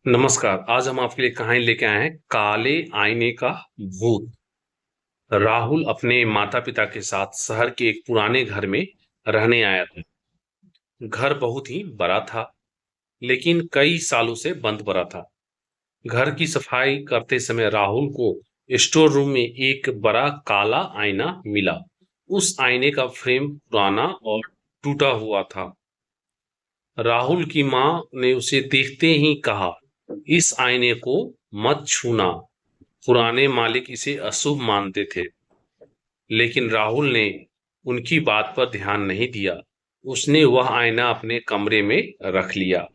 नमस्कार। आज हम आपके लिए कहानी लेके आए हैं काले आईने का भूत। राहुल अपने माता पिता के साथ शहर के एक पुराने घर में रहने आया था। घर बहुत ही बड़ा था, लेकिन कई सालों से बंद पड़ा था। घर की सफाई करते समय राहुल को स्टोर रूम में एक बड़ा काला आईना मिला। उस आईने का फ्रेम पुराना और टूटा हुआ था। राहुल की माँ ने उसे देखते ही कहा, इस आईने को मत छूना। पुराने मालिक इसे अशुभ मानते थे। लेकिन राहुल ने उनकी बात पर ध्यान नहीं दिया। उसने वह आईना अपने कमरे में रख लिया।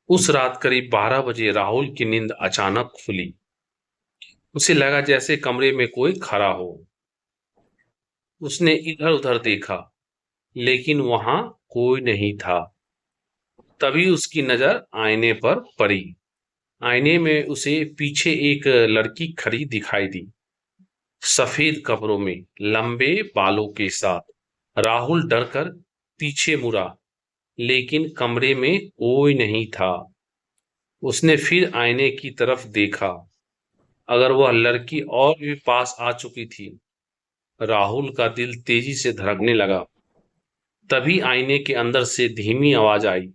उस रात करीब 12 बजे राहुल की नींद अचानक खुली। उसे लगा जैसे कमरे में कोई खड़ा हो। उसने इधर उधर देखा, लेकिन वहां कोई नहीं था। तभी उसकी नजर आईने पर पड़ी। आईने में उसे पीछे एक लड़की खड़ी दिखाई दी, सफेद कपड़ों में, लंबे बालों के साथ। राहुल डरकर पीछे मुड़ा, लेकिन कमरे में कोई नहीं था। उसने फिर आईने की तरफ देखा। अगर वह लड़की और भी पास आ चुकी थी। राहुल का दिल तेजी से धड़कने लगा। तभी आईने के अंदर से धीमी आवाज आई,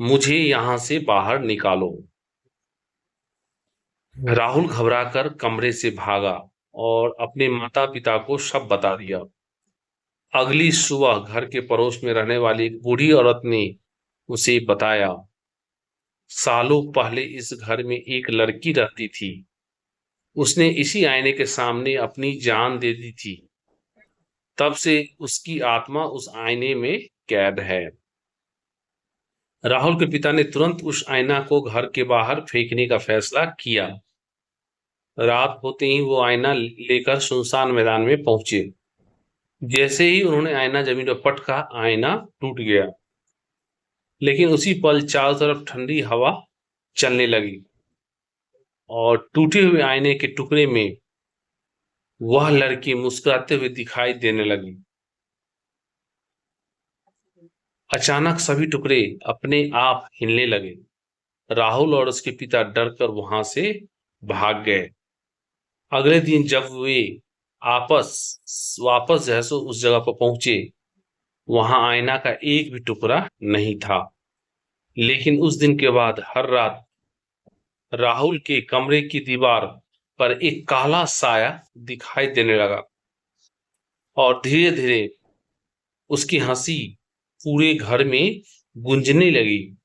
मुझे यहां से बाहर निकालो। राहुल घबराकर कमरे से भागा और अपने माता पिता को सब बता दिया। अगली सुबह घर के पड़ोस में रहने वाली एक बूढ़ी औरत ने उसे बताया, सालों पहले इस घर में एक लड़की रहती थी। उसने इसी आईने के सामने अपनी जान दे दी थी। तब से उसकी आत्मा उस आईने में कैद है। राहुल के पिता ने तुरंत उस आईना को घर के बाहर फेंकने का फैसला किया। रात होते ही वो आईना लेकर सुनसान मैदान में पहुंचे। जैसे ही उन्होंने आईना जमीन पर पटका, आईना टूट गया। लेकिन उसी पल चारों तरफ ठंडी हवा चलने लगी और टूटे हुए आईने के टुकड़े में वह लड़की मुस्कुराते हुए दिखाई देने लगी। अचानक सभी टुकड़े अपने आप हिलने लगे। राहुल और उसके पिता डरकर वहां से भाग गए। अगले दिन जब वे आपस वापस जैसो उस जगह पर पहुंचे, वहां आईना का एक भी टुकड़ा नहीं था। लेकिन उस दिन के बाद हर रात राहुल के कमरे की दीवार पर एक काला साया दिखाई देने लगा और धीरे धीरे उसकी हंसी पूरे घर में गूंजने लगी।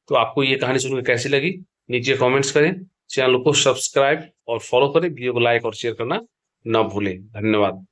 तो आपको ये कहानी सुनकर कैसी लगी, नीचे कमेंट्स करें। चैनल को सब्सक्राइब और फॉलो करें। वीडियो को लाइक और शेयर करना ना भूलें। धन्यवाद।